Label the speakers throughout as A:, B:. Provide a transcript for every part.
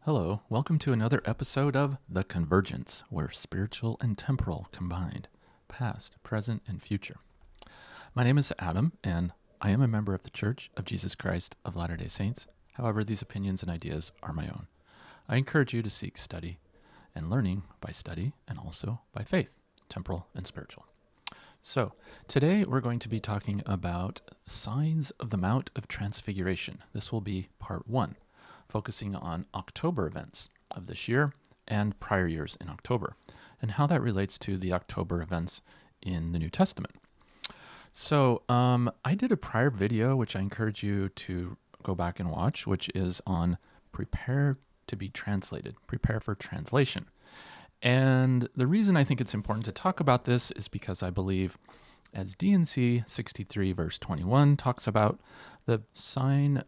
A: Hello, welcome to another episode of The Convergence, where spiritual and temporal combined, past, present, and future. My name is Adam, and I am a member of the Church of Jesus Christ of Latter-day Saints. However, these opinions and ideas are my own. I encourage you to seek study and learning by study and also by faith, temporal and spiritual. So, today we're going to be talking about signs of the Mount of Transfiguration. This will be part 1. Focusing on October events of this year and prior years in October, and how that relates to the October events in the New Testament. So I did a prior video, which I encourage you to go back and watch, which is on prepare to be translated, prepare for translation. And the reason I think it's important to talk about this is because I believe, as D&C 63 verse 21 talks about, the sign,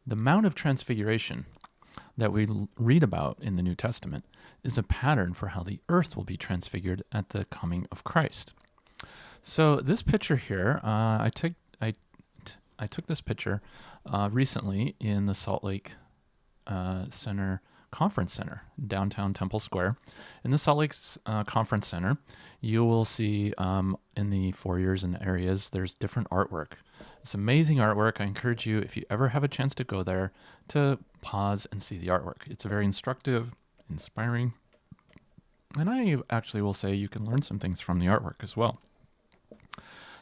A: the Mount of Transfiguration that we read about in the New Testament is a pattern for how the earth will be transfigured at the coming of Christ. So this picture here, I took this picture recently in the Salt Lake Conference Center, downtown Temple Square. In the Salt Lake Conference Center, you will see in the foyers and areas, there's different artwork. It's amazing artwork. I encourage you, if you ever have a chance to go there, to pause and see the artwork. It's very instructive, inspiring, and I actually will say you can learn some things from the artwork as well.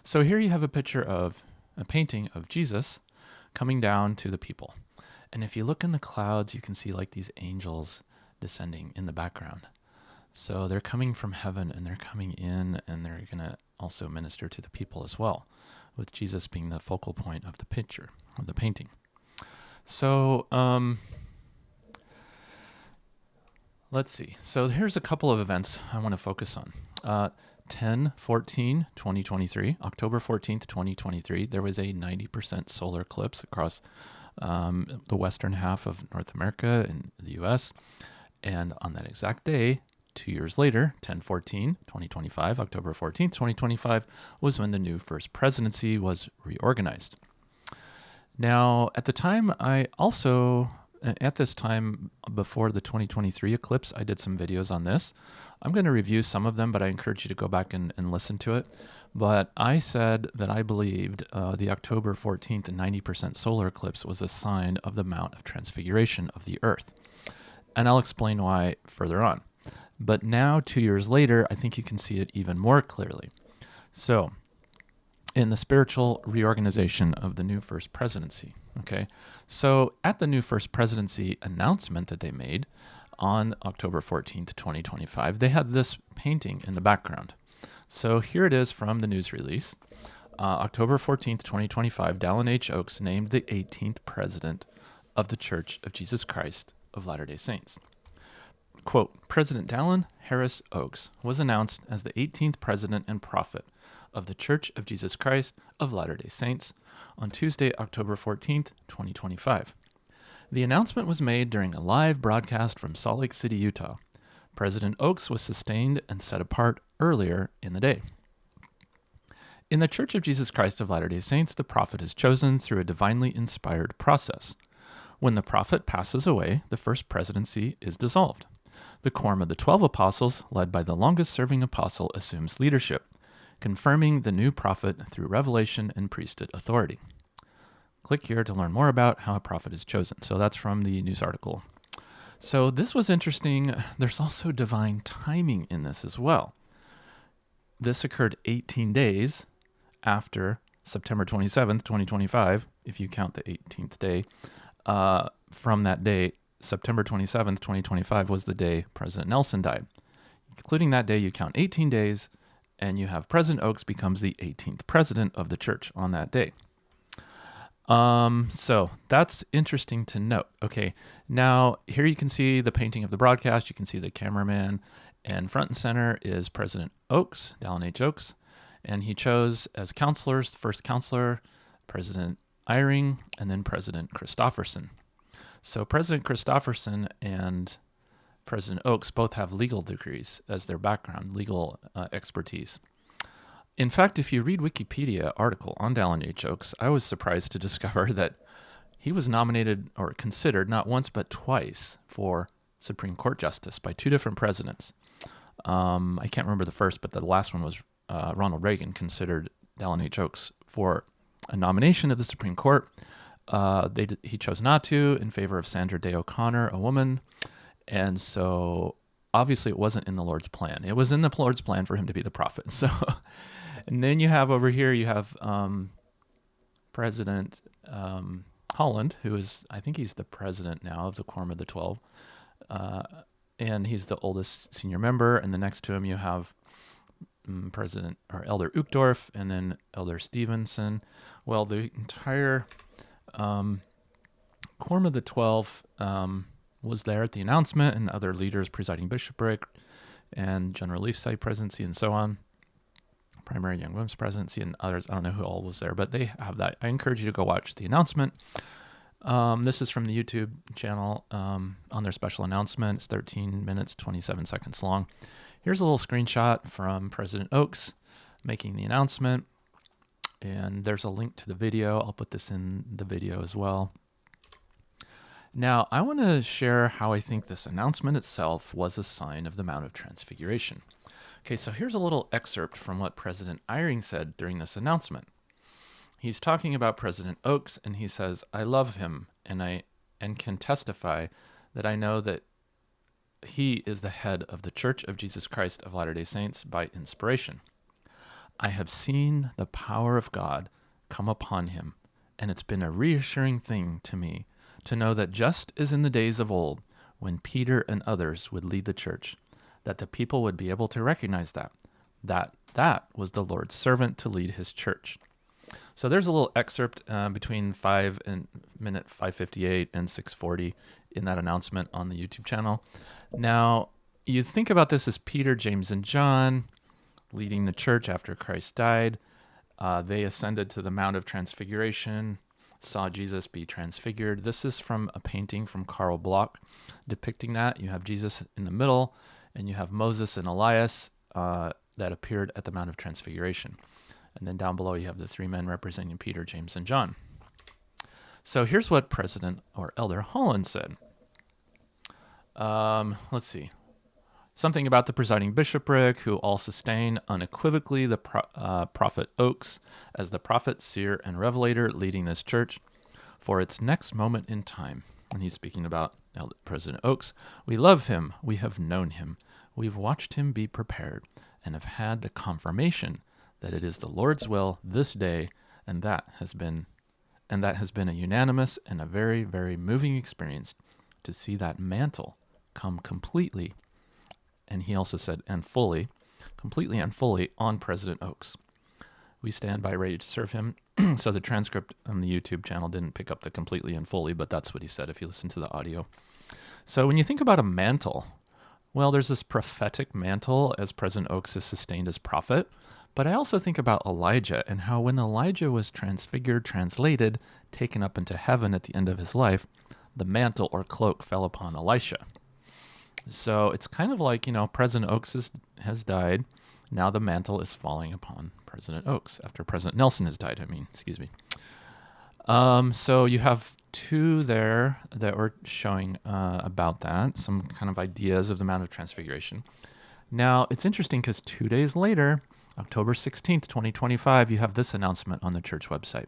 A: So here you have a picture of a painting of Jesus coming down to the people. And if you look in the clouds, you can see like these angels descending in the background. So they're coming from heaven and they're coming in and they're going to also minister to the people as well, with Jesus being the focal point of the picture, of the painting. So let's see. So here's a couple of events I want to focus on. 10/14/2023, October 14th, 2023, there was a 90% solar eclipse across the western half of North America and the U.S. And on that exact day, 2 years later, 10/14/2025, October 14th, 2025, was when the new First Presidency was reorganized. Now, at this time before the 2023 eclipse, I did some videos on this. I'm going to review some of them, but I encourage you to go back and listen to it. But I said that I believed the October 14th 90% solar eclipse was a sign of the Mount of Transfiguration of the Earth. And I'll explain why further on. But now, 2 years later, I think you can see it even more clearly. So, in the spiritual reorganization of the new First Presidency, okay? So, at the new First Presidency announcement that they made on October 14th, 2025, they had this painting in the background. So here it is from the news release. October 14th, 2025, Dallin H. Oaks named the 18th president of the Church of Jesus Christ of Latter-day Saints. Quote, President Dallin Harris Oaks was announced as the 18th president and prophet of the Church of Jesus Christ of Latter-day Saints on Tuesday, October 14th, 2025. The announcement was made during a live broadcast from Salt Lake City, Utah. President Oaks was sustained and set apart earlier in the day. In the Church of Jesus Christ of Latter-day Saints, the prophet is chosen through a divinely inspired process. When the prophet passes away, the First Presidency is dissolved. The quorum of the 12 apostles, led by the longest-serving apostle, assumes leadership, confirming the new prophet through revelation and priesthood authority. Click here to learn more about how a prophet is chosen. So that's from the news article. So this was interesting. There's also divine timing in this as well. This occurred 18 days after September 27th, 2025, if you count the 18th day. From that day, September 27th, 2025 was the day President Nelson died. Including that day, you count 18 days, and you have President Oaks becomes the 18th president of the church on that day. So that's interesting to note. Okay, now here you can see the painting of the broadcast. You can see the cameraman, and front and center is President Oaks, Dallin H. Oaks, and he chose as counselors, the first counselor, President Eyring, and then President Christofferson. So President Christofferson and President Oaks both have legal degrees as their background, legal expertise. In fact, if you read Wikipedia article on Dallin H. Oaks, I was surprised to discover that he was nominated or considered not once but twice for Supreme Court justice by two different presidents. I can't remember the first, but the last one was Ronald Reagan considered Dallin H. Oaks for a nomination of the Supreme Court. He chose not to in favor of Sandra Day O'Connor, a woman. And so obviously it wasn't in the Lord's plan. It was in the Lord's plan for him to be the prophet. So, and then you have over here, you have President Holland, who is, I think he's the president now of the Quorum of the 12. And he's the oldest senior member. And the next to him, you have President or Elder Uchtdorf, and then Elder Stevenson. Well, the entire Quorum of the 12 was there at the announcement, and other leaders presiding bishopric and General Relief Site Presidency and so on, Primary Young Women's Presidency and others. I don't know who all was there, but they have that. I encourage you to go watch the announcement. This is from the YouTube channel on their special announcement. It's 13 minutes, 27 seconds long. Here's a little screenshot from President Oaks making the announcement. And there's a link to the video. I'll put this in the video as well. Now, I want to share how I think this announcement itself was a sign of the Mount of Transfiguration. Okay, so here's a little excerpt from what President Eyring said during this announcement. He's talking about President Oaks, and he says, "I love him, and can testify that I know that he is the head of the Church of Jesus Christ of Latter-day Saints by inspiration. I have seen the power of God come upon him, and it's been a reassuring thing to me to know that just as in the days of old, when Peter and others would lead the church, that the people would be able to recognize that was the Lord's servant to lead his church." So there's a little excerpt between minute 5:58 and 6:40 in that announcement on the YouTube channel. Now, you think about this as Peter, James, and John leading the church after Christ died. They ascended to the Mount of Transfiguration, saw Jesus be transfigured. This is from a painting from Karl Bloch depicting that. You have Jesus in the middle, and you have Moses and Elias that appeared at the Mount of Transfiguration. And then down below, you have the three men representing Peter, James, and John. So here's what President or Elder Holland said. Let's see. Something about the presiding bishopric, who all sustain unequivocally the prophet Oaks as the prophet, seer, and revelator leading this church for its next moment in time. And he's speaking about President Oaks. We love him. We have known him. We've watched him be prepared and have had the confirmation that it is the Lord's will this day, and that has been a unanimous and a very, very moving experience to see that mantle come completely. And he also said, completely and fully on President Oaks. We stand by ready to serve him. So the transcript on the YouTube channel didn't pick up the completely and fully, but that's what he said if you listen to the audio. So when you think about a mantle, well, there's this prophetic mantle as President Oaks is sustained as prophet. But I also think about Elijah and how when Elijah was transfigured, translated, taken up into heaven at the end of his life, the mantle or cloak fell upon Elisha. So it's kind of like, President Oaks has died. Now the mantle is falling upon President Oaks after President Nelson has died. Excuse me. So you have two there that were showing about that, some kind of ideas of the Mount of Transfiguration. Now, it's interesting because 2 days later, October 16th, 2025, you have this announcement on the church website.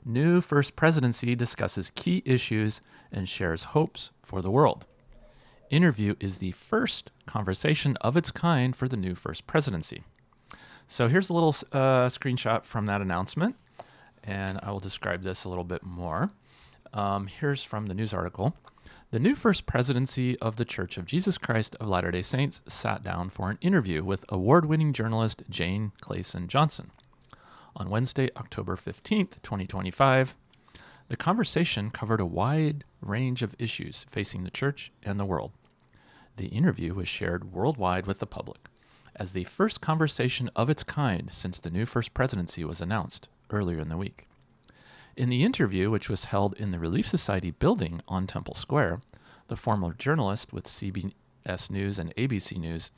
A: New First Presidency discusses key issues and shares hopes for the world. Interview is the first conversation of its kind for the new First Presidency. So here's a little screenshot from that announcement, and I will describe this a little bit more. Here's from the news article. The new First Presidency of the Church of Jesus Christ of Latter-day Saints sat down for an interview with award-winning journalist Jane Clayson Johnson. On Wednesday, October 15th, 2025, the conversation covered a wide range of issues facing the church and the world. The interview was shared worldwide with the public as the first conversation of its kind since the new First Presidency was announced earlier in the week. In the interview, which was held in the Relief Society building on Temple Square, the former journalist with CBS News and ABC News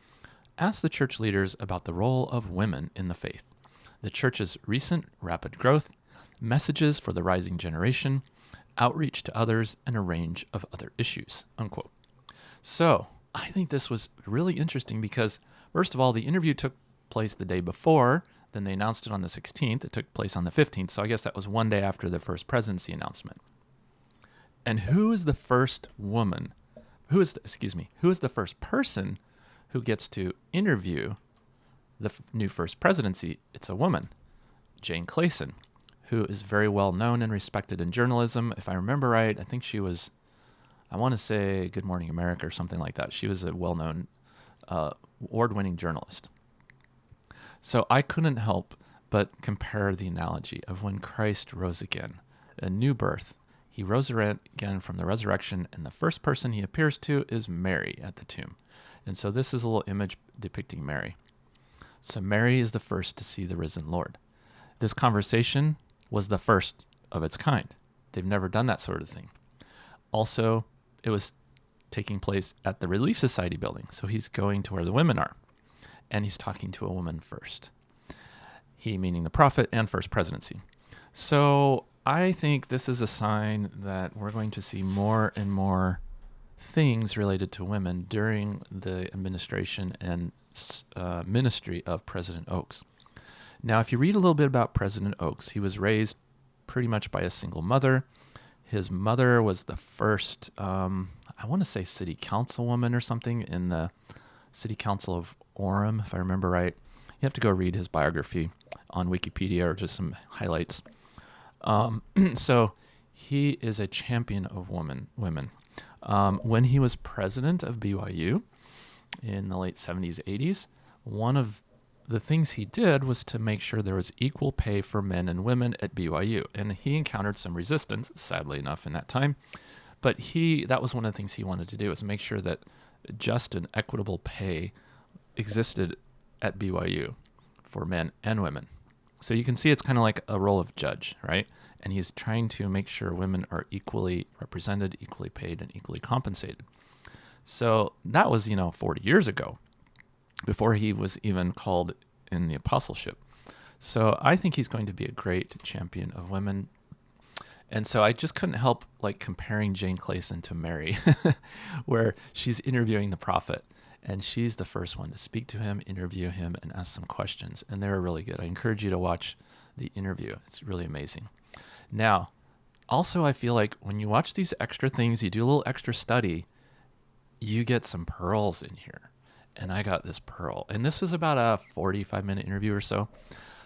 A: asked the church leaders about the role of women in the faith, the church's recent rapid growth, messages for the rising generation, outreach to others, and a range of other issues, unquote. So I think this was really interesting because, first of all, the interview took place the day before. Then they announced it on the 16th. It took place on the 15th. So I guess that was one day after the First Presidency announcement. And who is the first woman? Who is the first person who gets to interview the new First Presidency? It's a woman, Jane Clayson, who is very well known and respected in journalism. If I remember right, I think she was, I want to say Good Morning America or something like that. She was a well-known, award-winning journalist. So I couldn't help but compare the analogy of when Christ rose again, a new birth. He rose again from the resurrection, and the first person he appears to is Mary at the tomb. And so this is a little image depicting Mary. So Mary is the first to see the risen Lord. This conversation was the first of its kind. They've never done that sort of thing. Also, it was taking place at the Relief Society building. So he's going to where the women are, and he's talking to a woman first. He meaning the prophet and First Presidency. So I think this is a sign that we're going to see more and more things related to women during the administration and ministry of President Oaks. Now, if you read a little bit about President Oaks, he was raised pretty much by a single mother. His mother was the first, I want to say city councilwoman or something in the city council of Orem, if I remember right. You have to go read his biography on Wikipedia or just some highlights. So he is a champion of women. When he was president of BYU in the late 70s, 80s, one of the things he did was to make sure there was equal pay for men and women at BYU. And he encountered some resistance, sadly enough, in that time. But that was one of the things he wanted to do, was make sure that just and equitable pay existed at BYU for men and women. So you can see it's kind of like a role of judge, right? And he's trying to make sure women are equally represented, equally paid, and equally compensated. So that was, 40 years ago, before he was even called in the apostleship. So I think he's going to be a great champion of women. And so I just couldn't help comparing Jane Clayson to Mary, where she's interviewing the prophet. And she's the first one to speak to him, interview him, and ask some questions. And they're really good. I encourage you to watch the interview. It's really amazing. Now, also, I feel like when you watch these extra things, you do a little extra study, you get some pearls in here. And I got this pearl. And this was about a 45-minute interview or so.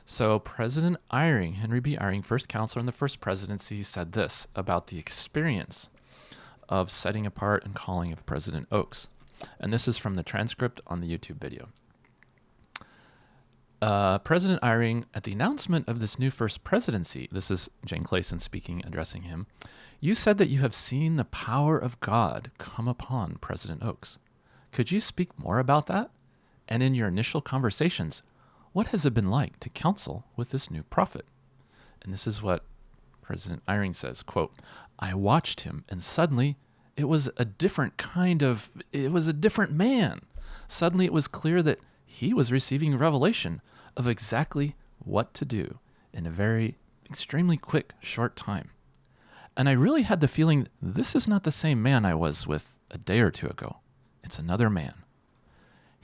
A: So President Eyring, Henry B. Eyring, first counselor in the First Presidency, said this about the experience of setting apart and calling of President Oaks. And this is from the transcript on the YouTube video. President Eyring, at the announcement of this new First Presidency, this is Jane Clayson speaking, addressing him, you said that you have seen the power of God come upon President Oaks. Could you speak more about that? And in your initial conversations, what has it been like to counsel with this new prophet? And this is what President Eyring says, quote, I watched him and suddenly it was a different man. Suddenly it was clear that he was receiving revelation of exactly what to do in a very extremely quick, short time. And I really had the feeling this is not the same man I was with a day or two ago. It's another man.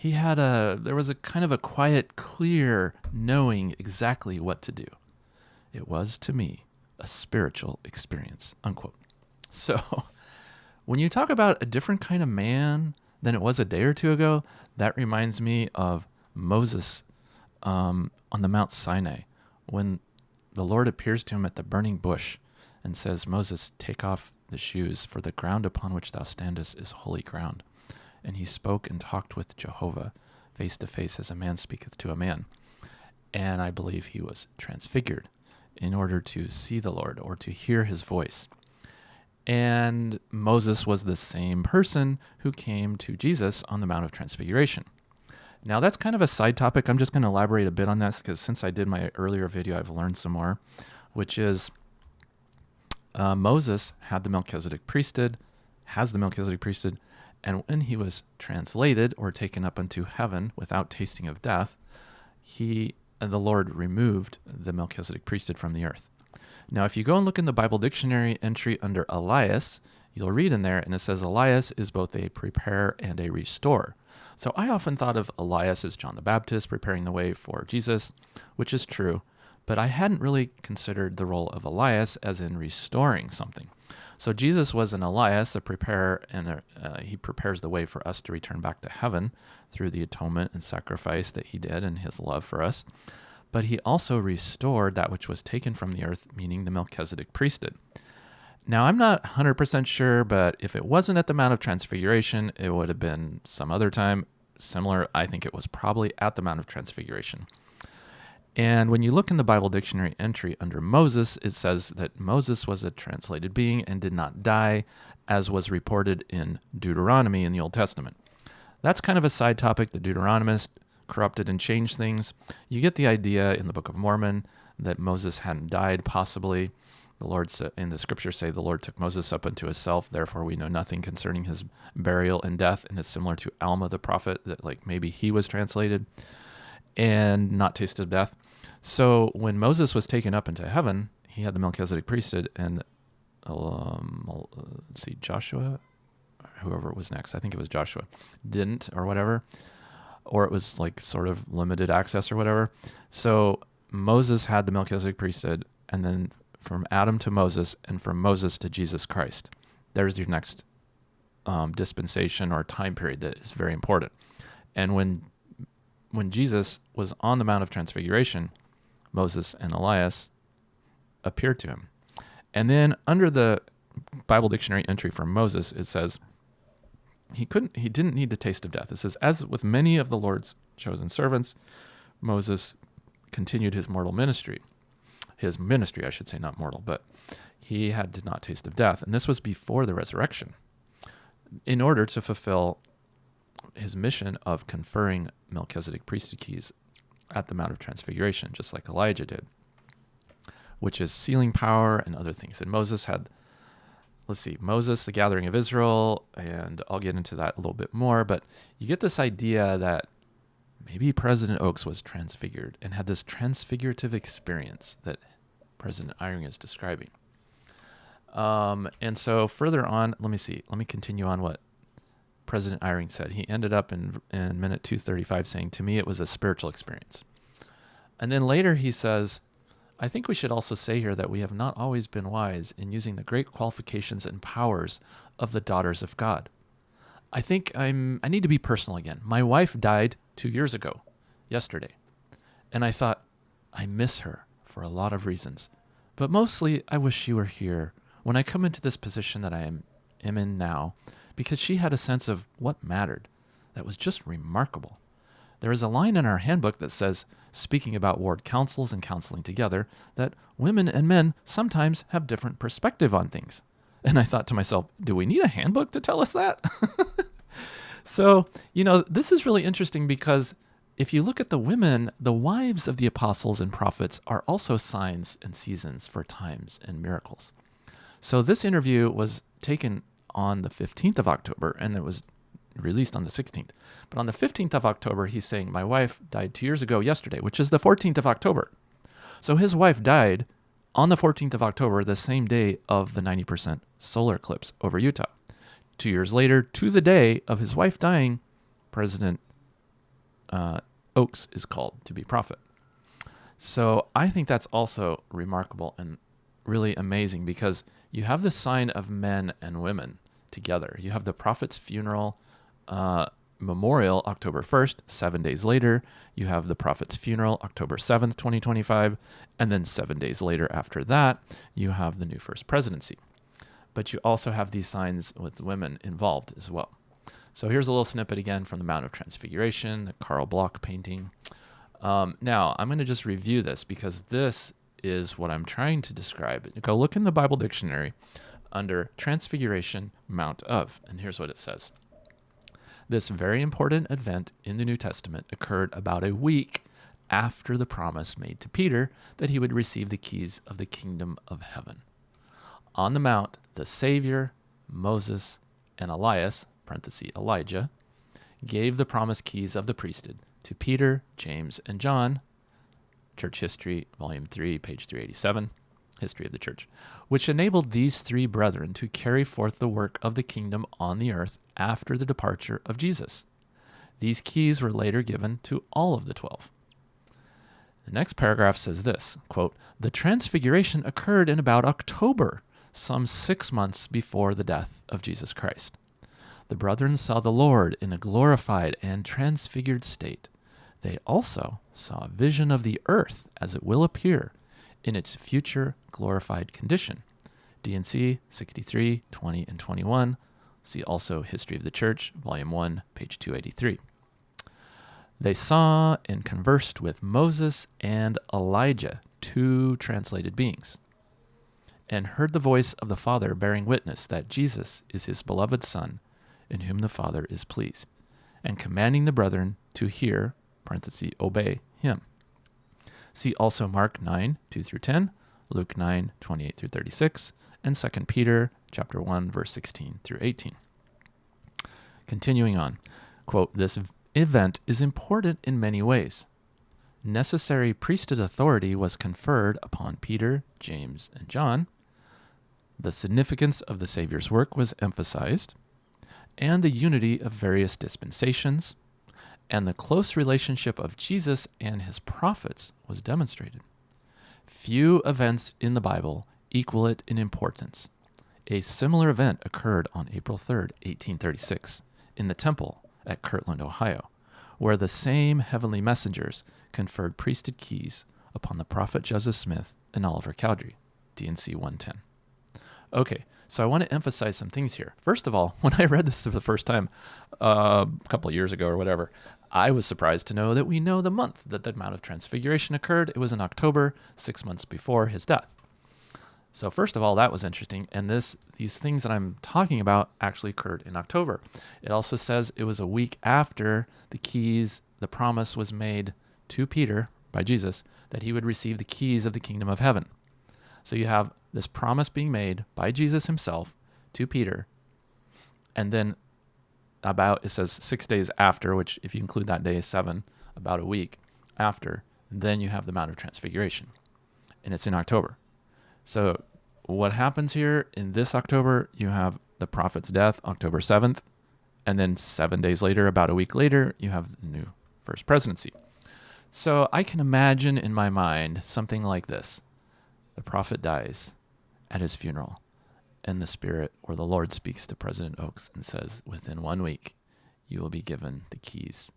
A: There was a kind of a quiet, clear knowing exactly what to do. It was, to me, a spiritual experience, unquote. So when you talk about a different kind of man than it was a day or two ago, that reminds me of Moses on the Mount Sinai, when the Lord appears to him at the burning bush and says, Moses, take off the shoes, for the ground upon which thou standest is holy ground. And he spoke and talked with Jehovah face to face as a man speaketh to a man. And I believe he was transfigured in order to see the Lord or to hear his voice. And Moses was the same person who came to Jesus on the Mount of Transfiguration. Now that's kind of a side topic. I'm just going to elaborate a bit on this because since I did my earlier video, I've learned some more, which is Moses had the Melchizedek priesthood, has the Melchizedek priesthood, and when he was translated or taken up unto heaven without tasting of death, the Lord removed the Melchizedek priesthood from the earth. Now, if you go and look in the Bible dictionary entry under Elias, you'll read in there, and it says Elias is both a prepare and a restore. So I often thought of Elias as John the Baptist preparing the way for Jesus, which is true, but I hadn't really considered the role of Elias as in restoring something. So Jesus was an Elias, a preparer, and he prepares the way for us to return back to heaven through the atonement and sacrifice that he did and his love for us. But he also restored that which was taken from the earth, meaning the Melchizedek priesthood. Now, I'm not 100% sure, but if it wasn't at the Mount of Transfiguration, it would have been some other time similar. I think it was probably at the Mount of Transfiguration. And when you look in the Bible dictionary entry under Moses, it says that Moses was a translated being and did not die, as was reported in Deuteronomy in the Old Testament. That's kind of a side topic. The Deuteronomists corrupted and changed things. You get the idea in the Book of Mormon that Moses hadn't died, possibly. The Lord in the scriptures say the Lord took Moses up unto himself, therefore we know nothing concerning his burial and death, and it's similar to Alma the prophet, that like maybe he was translated and not tasted death. So when Moses was taken up into heaven, he had the Melchizedek priesthood, and let's see, Joshua, whoever it was next, I think it was Joshua, didn't or whatever, or it was like sort of limited access or whatever. So Moses had the Melchizedek priesthood, and then from Adam to Moses, and from Moses to Jesus Christ. There's your next dispensation or time period that is very important. And when Jesus was on the Mount of Transfiguration, Moses and Elias appeared to him. And then under the Bible dictionary entry for Moses, it says he didn't need the taste of death. It says, as with many of the Lord's chosen servants, Moses continued his ministry, I should say, not mortal, but he did not taste of death. And this was before the resurrection, in order to fulfill his mission of conferring Melchizedek priesthood keys at the Mount of Transfiguration, just like Elijah did, which is sealing power and other things. And Moses had, Moses, the gathering of Israel, and I'll get into that a little bit more, but you get this idea that maybe President Oaks was transfigured and had this transfigurative experience that President Eyring is describing. And so further on, let me continue on what President Eyring said. He ended up in minute 235 saying, to me, it was a spiritual experience. And then later he says, I think we should also say here that we have not always been wise in using the great qualifications and powers of the daughters of God. I think I need to be personal again. My wife died 2 years ago, yesterday. And I thought, I miss her for a lot of reasons. But mostly, I wish she were here when I come into this position that I am in now, because she had a sense of what mattered that was just remarkable. There is a line in our handbook that says, speaking about ward councils and counseling together, that women and men sometimes have different perspective on things. And I thought to myself, do we need a handbook to tell us that? So, this is really interesting because if you look at the women, the wives of the apostles and prophets are also signs and seasons for times and miracles. So this interview was taken on the 15th of October, and it was released on the 16th. But on the 15th of October, he's saying, my wife died 2 years ago yesterday, which is the 14th of October. So his wife died on the 14th of October, the same day of the 90% solar eclipse over Utah. 2 years later, to the day of his wife dying, President Oaks is called to be prophet. So I think that's also remarkable and really amazing because you have the sign of men and women together. You have the prophet's funeral memorial, October 1st, 7 days later. You have the prophet's funeral, October 7th, 2025. And then 7 days later after that, you have the new First Presidency. But you also have these signs with women involved as well. So here's a little snippet again from the Mount of Transfiguration, the Karl Bloch painting. Now, I'm going to just review this because this is what I'm trying to describe. Go look in the Bible dictionary under Transfiguration, Mount of, and here's what it says. This very important event in the New Testament occurred about a week after the promise made to Peter that he would receive the keys of the kingdom of heaven. On the mount, the Savior, Moses, and Elias, parenthesis Elijah, gave the promised keys of the priesthood to Peter, James, and John, Church History, Volume 3, page 387. history of the church, which enabled these three brethren to carry forth the work of the kingdom on the earth after the departure of Jesus. These keys were later given to all of the 12. The next paragraph says this, quote, "The Transfiguration occurred in about October, some 6 months before the death of Jesus Christ. The brethren saw the Lord in a glorified and transfigured state. They also saw a vision of the earth as it will appear in its future glorified condition." D&C 63, 20, and 21. See also History of the Church, Volume 1, page 283. They saw and conversed with Moses and Elijah, two translated beings, and heard the voice of the Father bearing witness that Jesus is his beloved Son, in whom the Father is pleased, and commanding the brethren to hear, parenthesis, obey him. See also Mark 9, 2 through 10, Luke 9, 28 through 36, and 2 Peter chapter 1, verse 16 through 18. Continuing on, quote, "This event is important in many ways. Necessary priesthood authority was conferred upon Peter, James, and John. The significance of the Savior's work was emphasized, and the unity of various dispensations, and the close relationship of Jesus and his prophets was demonstrated. Few events in the Bible equal it in importance. A similar event occurred on April 3rd, 1836, in the temple at Kirtland, Ohio, where the same heavenly messengers conferred priesthood keys upon the prophet Joseph Smith and Oliver Cowdery, D&C 110. Okay, so I want to emphasize some things here. First of all, when I read this for the first time a couple of years ago or whatever, I was surprised to know that we know the month that the Mount of Transfiguration occurred. It was in October, 6 months before his death. So first of all, that was interesting. And these things that I'm talking about actually occurred in October. It also says it was a week after the promise was made to Peter by Jesus that he would receive the keys of the kingdom of heaven. So you have this promise being made by Jesus himself to Peter. And then it says 6 days after, which if you include that day is 7, about a week after, then you have the Mount of Transfiguration. And it's in October. So what happens here in this October, you have the prophet's death, October 7th, and then 7 days later, about a week later, you have the new First Presidency. So I can imagine in my mind something like this. The prophet dies at his funeral, and the Spirit or the Lord speaks to President Oaks and says, within 1 week, you will be given the keys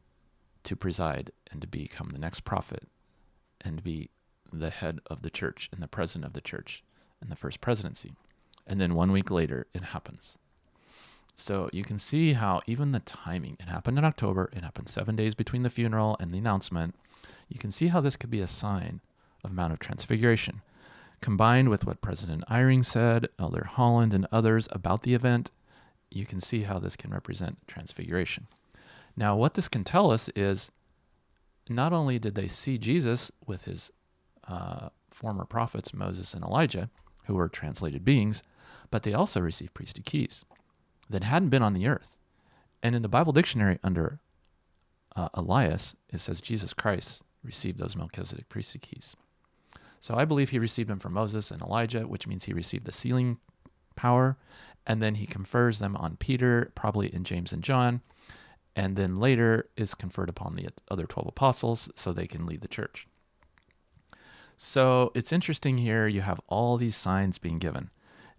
A: to preside and to become the next prophet and be the head of the church and the president of the church in the First Presidency. And then 1 week later, it happens. So you can see how even the timing, it happened in October, it happened 7 days between the funeral and the announcement. You can see how this could be a sign of Mount of Transfiguration. Combined with what President Eyring said, Elder Holland, and others about the event, you can see how this can represent Transfiguration. Now, what this can tell us is not only did they see Jesus with his former prophets, Moses and Elijah, who were translated beings, but they also received priesthood keys that hadn't been on the earth. And in the Bible dictionary under Elias, it says Jesus Christ received those Melchizedek priesthood keys. So I believe he received them from Moses and Elijah, which means he received the sealing power, and then he confers them on Peter, probably in James and John, and then later is conferred upon the other 12 apostles so they can lead the church. So it's interesting here, you have all these signs being given.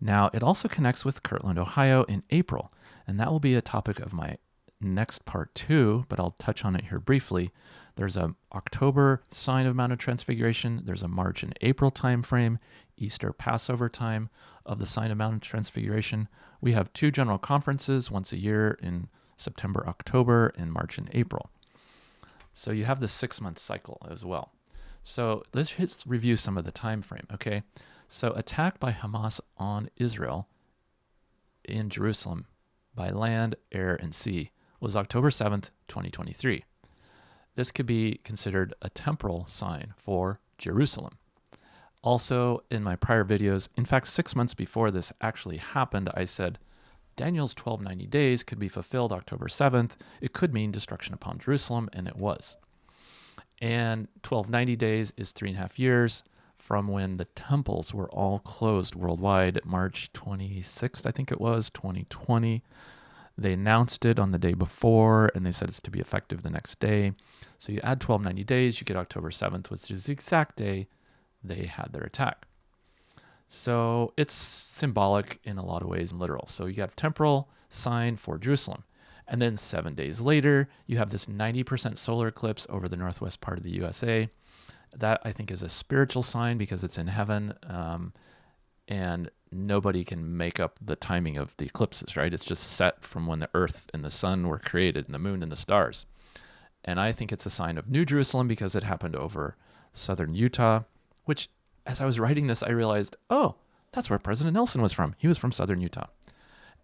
A: Now, it also connects with Kirtland, Ohio in April, and that will be a topic of my next part 2, but I'll touch on it here briefly. There's a October sign of Mount of Transfiguration. There's a March and April time frame, Easter, Passover time of the sign of Mount of Transfiguration. We have 2 general conferences once a year in September, October, and March and April. So you have the 6-month cycle as well. So let's review some of the time frame, okay? So attack by Hamas on Israel in Jerusalem by land, air, and sea was October 7th, 2023. This could be considered a temporal sign for Jerusalem. Also, in my prior videos, in fact, 6 months before this actually happened, I said Daniel's 1290 days could be fulfilled October 7th. It could mean destruction upon Jerusalem, and it was. And 1290 days is 3.5 years from when the temples were all closed worldwide, March 26th, I think it was, 2020. They announced it on the day before, and they said it's to be effective the next day. So you add 1290 days, you get October 7th, which is the exact day they had their attack. So it's symbolic in a lot of ways and literal. So you have temporal sign for Jerusalem. And then 7 days later, you have this 90% solar eclipse over the northwest part of the USA. That, I think, is a spiritual sign because it's in heaven, and nobody can make up the timing of the eclipses, right? It's just set from when the earth and the sun were created and the moon and the stars. And I think it's a sign of New Jerusalem because it happened over southern Utah, which, as I was writing this, I realized, oh, that's where President Nelson was from. He was from southern Utah.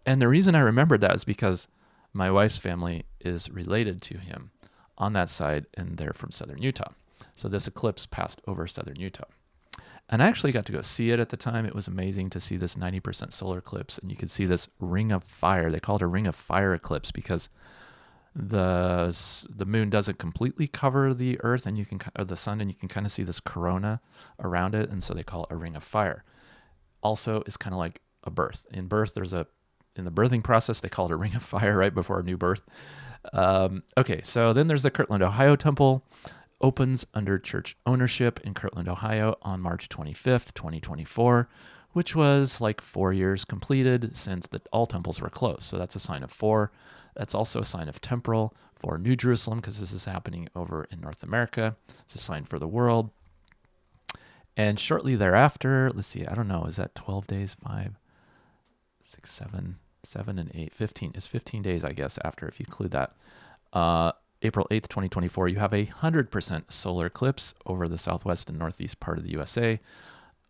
A: And the reason I remembered that is because my wife's family is related to him on that side, and they're from southern Utah. So this eclipse passed over southern Utah. And I actually got to go see it at the time. It was amazing to see this 90% solar eclipse, and you could see this ring of fire. They call it a ring of fire eclipse because the moon doesn't completely cover the earth and the sun, and you can kind of see this corona around it, and so they call it a ring of fire. Also, it's kind of like a birth. In the birthing process, they call it a ring of fire right before a new birth. Okay, so then there's the Kirtland, Ohio temple. Opens under church ownership in Kirtland, Ohio on March 25th, 2024, which was like 4 years completed since all temples were closed. So that's a sign of 4. That's also a sign of temporal for New Jerusalem because this is happening over in North America. It's a sign for the world. And shortly thereafter, let's see, I don't know, is that 12 days, 5, 6, 7 and 8, 15? It's 15 days, I guess, after, if you include that. April 8th, 2024, you have a 100% solar eclipse over the southwest and northeast part of the USA.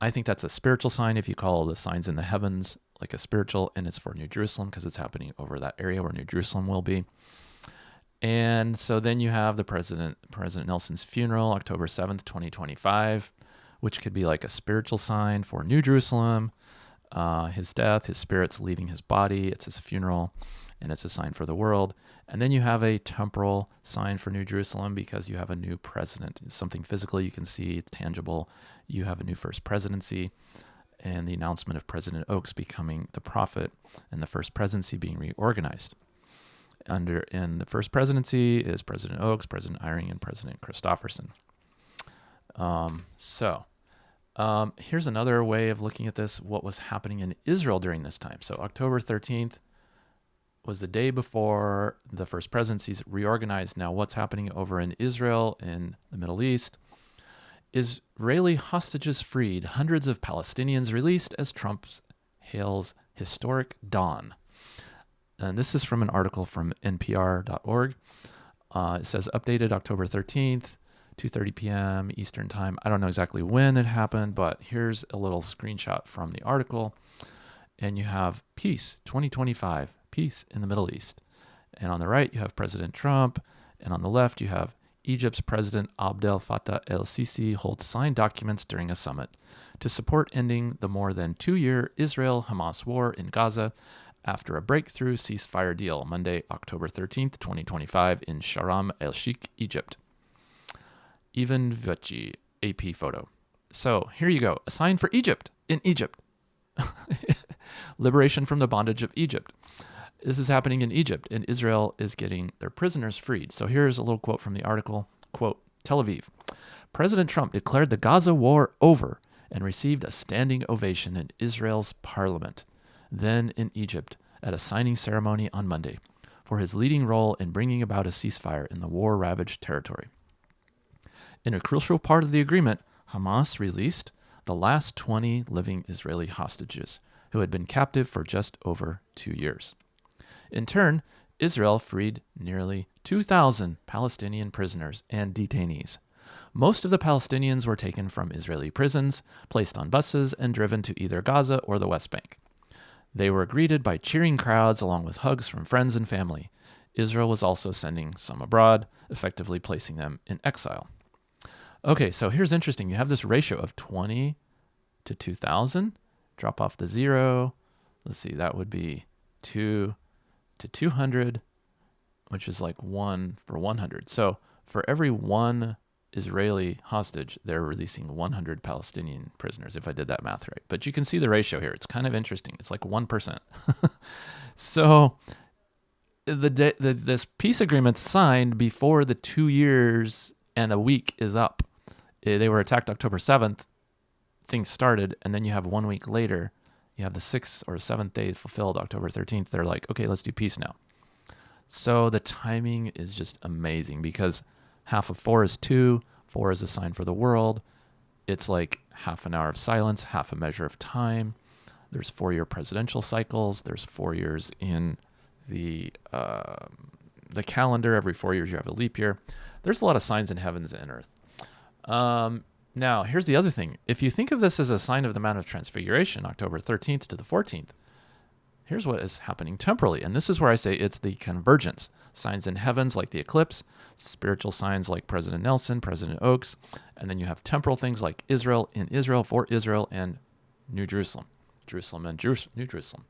A: I think that's a spiritual sign if you call the signs in the heavens like a spiritual, and it's for New Jerusalem because it's happening over that area where New Jerusalem will be. And so then you have the President Nelson's funeral, October 7th, 2025, which could be like a spiritual sign for New Jerusalem, his death, his spirit's leaving his body, it's his funeral, and it's a sign for the world. And then you have a temporal sign for New Jerusalem because you have a new president. It's something physical you can see, it's tangible. You have a new First Presidency and the announcement of President Oaks becoming the prophet and the First Presidency being reorganized. In the First Presidency is President Oaks, President Eyring, and President Christopherson. Here's another way of looking at this, what was happening in Israel during this time. So October 13th, was the day before the First Presidency's reorganized. Now, what's happening over in Israel, in the Middle East? Israeli hostages freed, hundreds of Palestinians released as Trump hails historic dawn. And this is from an article from npr.org. It says updated October 13th, 2:30 p.m. Eastern time. I don't know exactly when it happened, but here's a little screenshot from the article. And you have peace 2025. Peace in the Middle East. And on the right, you have President Trump. And on the left, you have Egypt's President Abdel Fattah el-Sisi holds signed documents during a summit to support ending the more than 2-year Israel-Hamas war in Gaza after a breakthrough ceasefire deal Monday, October 13th, 2025 in Sharm el-Sheikh, Egypt. Even Vici, AP photo. So here you go. A sign for Egypt in Egypt. Liberation from the bondage of Egypt. This is happening in Egypt, and Israel is getting their prisoners freed. So here's a little quote from the article. Quote, Tel Aviv. President Trump declared the Gaza war over and received a standing ovation in Israel's parliament, then in Egypt, at a signing ceremony on Monday, for his leading role in bringing about a ceasefire in the war-ravaged territory. In a crucial part of the agreement, Hamas released the last 20 living Israeli hostages who had been captive for just over 2 years. In turn, Israel freed nearly 2,000 Palestinian prisoners and detainees. Most of the Palestinians were taken from Israeli prisons, placed on buses, and driven to either Gaza or the West Bank. They were greeted by cheering crowds along with hugs from friends and family. Israel was also sending some abroad, effectively placing them in exile. Okay, so here's interesting. You have this ratio of 20 to 2,000. Drop off the 0. Let's see, that would be 2 to 200, which is like 1 for 100. So for every 1 Israeli hostage, they're releasing 100 Palestinian prisoners, if I did that math right. But you can see the ratio here. It's kind of interesting. It's like 1%. So this peace agreement's signed before the 2 years and a week is up. They were attacked October 7th. Things started, and then you have 1 week later, you have the 6th or 7th day fulfilled, October 13th. They're like, okay, let's do peace now. So the timing is just amazing because half of 4 is 2. 4 is a sign for the world. It's like half an hour of silence, half a measure of time. There's 4-year presidential cycles. There's 4 years in the calendar. Every 4 years you have a leap year. There's a lot of signs in heavens and earth. Now, here's the other thing. If you think of this as a sign of the Mount of Transfiguration, October 13th to the 14th, here's what is happening temporally. And this is where I say it's the convergence. Signs in heavens like the eclipse, spiritual signs like President Nelson, President Oaks, and then you have temporal things like Israel, in Israel, for Israel, and New Jerusalem. Jerusalem and New Jerusalem.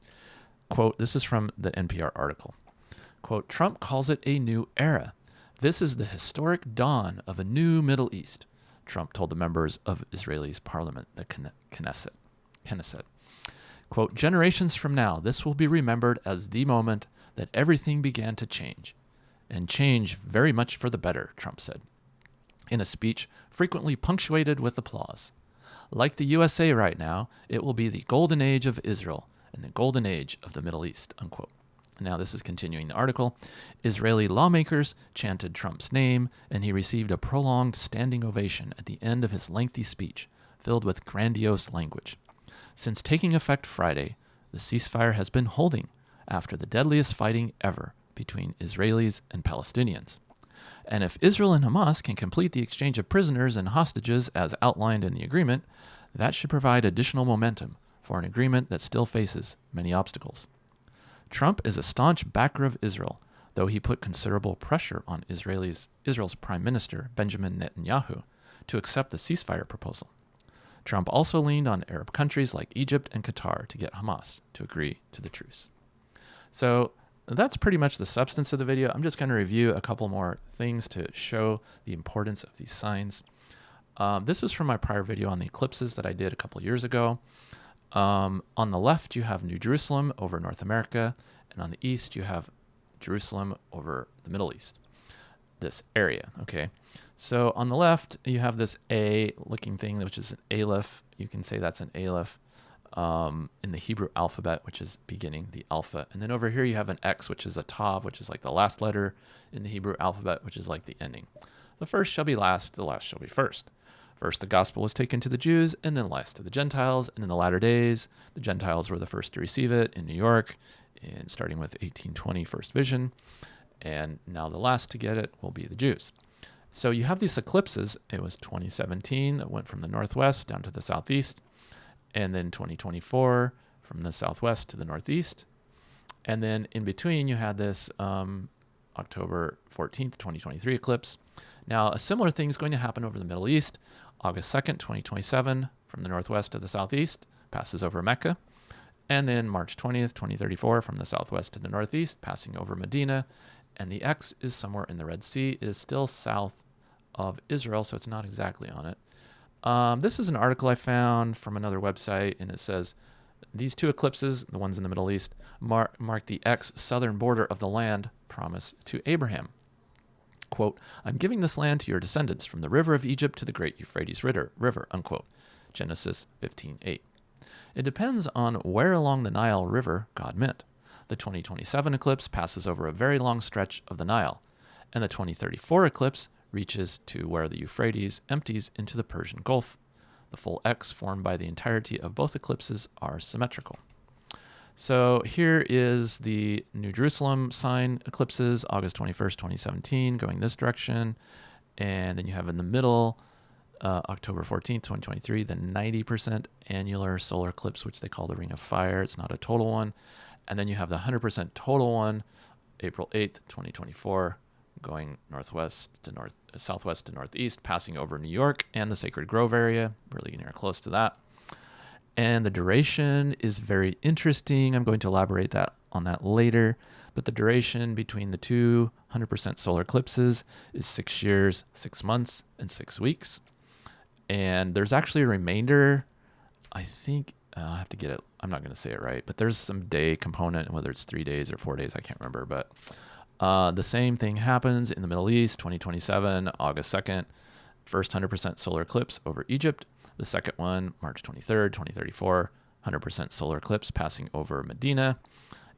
A: Quote, this is from the NPR article. Quote, Trump calls it a new era. This is the historic dawn of a new Middle East, Trump told the members of Israel's parliament, the Knesset. Quote, generations from now, this will be remembered as the moment that everything began to change, and change very much for the better, Trump said, in a speech frequently punctuated with applause. Like the USA right now, it will be the golden age of Israel and the golden age of the Middle East, unquote. Now, this is continuing the article. Israeli lawmakers chanted Trump's name, and he received a prolonged standing ovation at the end of his lengthy speech, filled with grandiose language. Since taking effect Friday, the ceasefire has been holding after the deadliest fighting ever between Israelis and Palestinians. And if Israel and Hamas can complete the exchange of prisoners and hostages as outlined in the agreement, that should provide additional momentum for an agreement that still faces many obstacles. Trump is a staunch backer of Israel, though he put considerable pressure on Israel's Prime Minister, Benjamin Netanyahu, to accept the ceasefire proposal. Trump also leaned on Arab countries like Egypt and Qatar to get Hamas to agree to the truce. So that's pretty much the substance of the video. I'm just going to review a couple more things to show the importance of these signs. This is from my prior video on the eclipses that I did a couple years ago. On the left, you have New Jerusalem over North America, and on the east, you have Jerusalem over the Middle East, this area, okay? So on the left, you have this A-looking thing, which is an aleph. You can say that's an aleph in the Hebrew alphabet, which is beginning, the alpha. And then over here, you have an X, which is a tav, which is like the last letter in the Hebrew alphabet, which is like the ending. The first shall be last, the last shall be first. First, the gospel was taken to the Jews, and then last to the Gentiles. And in the latter days, the Gentiles were the first to receive it in New York, and starting with 1820 First Vision. And now the last to get it will be the Jews. So you have these eclipses. It was 2017 that went from the northwest down to the southeast, and then 2024 from the southwest to the northeast. And then in between, you had this October 14th, 2023 eclipse. Now, a similar thing is going to happen over the Middle East. August 2nd, 2027, from the northwest to the southeast, passes over Mecca. And then March 20th, 2034, from the southwest to the northeast, passing over Medina. And the X is somewhere in the Red Sea. It is still south of Israel, so it's not exactly on it. This is an article I found from another website, and it says, these two eclipses, the ones in the Middle East, mark the X southern border of the land promised to Abraham. Quote, I'm giving this land to your descendants from the river of Egypt to the great Euphrates river, unquote. Genesis 15:8. It depends on where along the Nile River God meant. The 2027 eclipse passes over a very long stretch of the Nile, and the 2034 eclipse reaches to where the Euphrates empties into the Persian Gulf. The full X formed by the entirety of both eclipses are symmetrical. So here is the New Jerusalem sign eclipses, August 21st, 2017, going this direction. And then you have in the middle, October 14th, 2023, the 90% annular solar eclipse, which they call the Ring of Fire. It's not a total one. And then you have the 100% total one, April 8th, 2024, going southwest to northeast, passing over New York and the Sacred Grove area, really getting close to that. And the duration is very interesting. I'm going to elaborate on that later. But the duration between the two 100% solar eclipses is 6 years, 6 months, and 6 weeks. And there's actually a remainder. I think I'll have to get it. I'm not going to say it right, but there's some day component, whether it's 3 days or 4 days, I can't remember. But the same thing happens in the Middle East, 2027, August 2nd, first 100% solar eclipse over Egypt. The second one, March 23rd, 2034, 100% solar eclipse passing over Medina.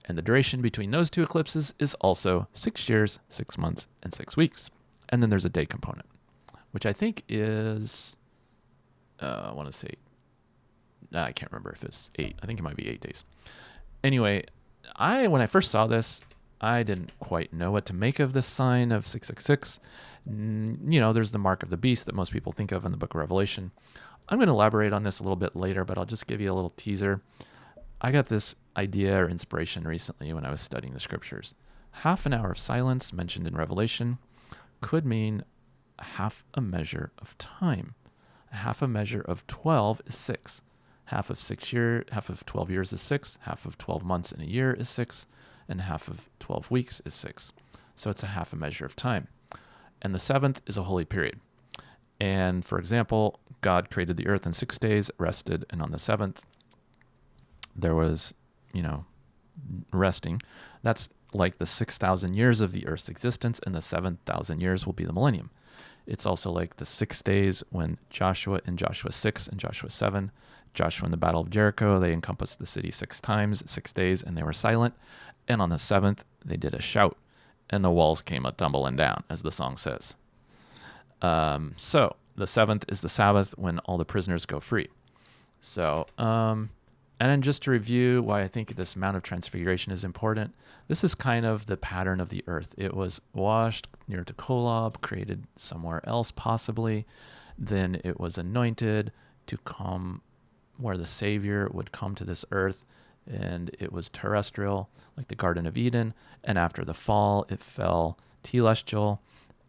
A: And the duration between those two eclipses is also 6 years, 6 months, and 6 weeks. And then there's a day component, which I think is, I want to say, I can't remember if it's 8. I think it might be 8 days. Anyway, when I first saw this, I didn't quite know what to make of this sign of 666. There's the mark of the beast that most people think of in the book of Revelation. I'm going to elaborate on this a little bit later, but I'll just give you a little teaser. I got this idea or inspiration recently when I was studying the scriptures. Half an hour of silence mentioned in Revelation could mean half a measure of time. Half a measure of 12 is 6. Half of 12 years is 6. Half of 12 months in a year is 6. And half of 12 weeks is 6. So it's a half a measure of time. And the seventh is a holy period. And for example, God created the earth in 6 days, rested, and on the seventh, there was, resting. That's like the 6,000 years of the earth's existence, and the 7,000 years will be the millennium. It's also like the 6 days when Joshua in Joshua 6 and Joshua 7, Joshua in the Battle of Jericho, they encompassed the city 6 times, 6 days, and they were silent. And on the seventh, they did a shout, and the walls came a-tumbling down, as the song says. So the seventh is the Sabbath when all the prisoners go free. So, and then just to review why I think this Mount of Transfiguration is important, this is kind of the pattern of the earth. It was washed near to Kolob, created somewhere else possibly. Then it was anointed to come where the Savior would come to this earth, and it was terrestrial, like the Garden of Eden. And after the fall, it fell telestial,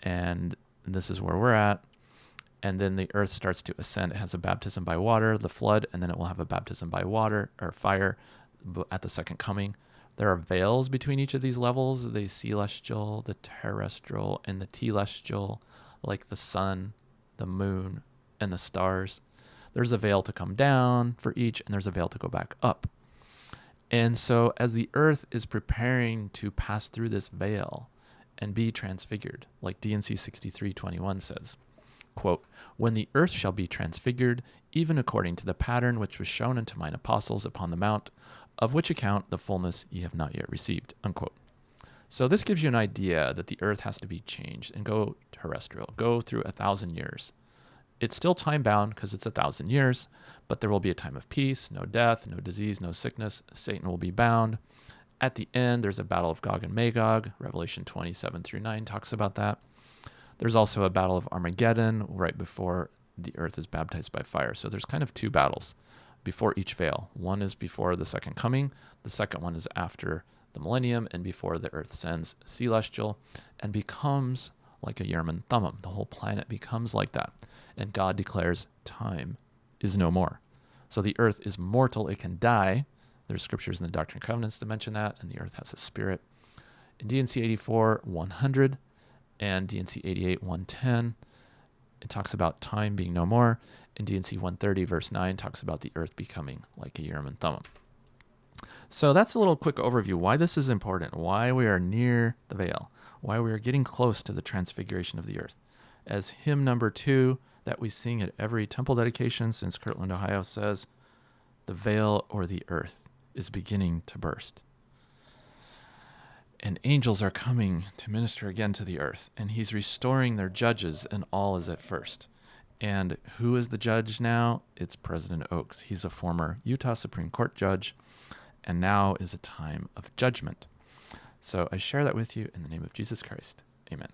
A: and this is where we're at. And then the earth starts to ascend. It has a baptism by water, the flood, and then it will have a baptism by water or fire at the second coming. There are veils between each of these levels, the celestial, the terrestrial, and the telestial, like the sun, the moon, and the stars. There's a veil to come down for each, and there's a veil to go back up. And so as the earth is preparing to pass through this veil and be transfigured, like D&C 63:21 says, quote, "When the earth shall be transfigured, even according to the pattern which was shown unto mine apostles upon the mount, of which account the fullness ye have not yet received," unquote. So this gives you an idea that the earth has to be changed and go terrestrial, go through 1,000 years. It's still time-bound because it's 1,000 years, but there will be a time of peace, no death, no disease, no sickness. Satan will be bound. At the end, there's a battle of Gog and Magog. Revelation 27-9 talks about that. There's also a battle of Armageddon right before the earth is baptized by fire. So there's kind of 2 battles before each veil. One is before the second coming. The second one is after the millennium and before the earth sends celestial and becomes like a Urim and Thummim. The whole planet becomes like that. And God declares time is no more. So the earth is mortal. It can die. There's scriptures in the Doctrine and Covenants to mention that. And the earth has a spirit. In D&C 84:100 and D&C 88:110, it talks about time being no more. In D&C 130 verse 9 talks about the earth becoming like a Urim and Thummim. So that's a little quick overview why this is important, why we are near the veil, why we are getting close to the transfiguration of the earth. As hymn number 2 that we sing at every temple dedication since Kirtland, Ohio says, "The veil o'er the earth is beginning to burst. And angels are coming to minister again to the earth, and he's restoring their judges, and all is at first." And who is the judge now? It's President Oaks. He's a former Utah Supreme Court judge, and now is a time of judgment. So I share that with you in the name of Jesus Christ. Amen.